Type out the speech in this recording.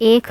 1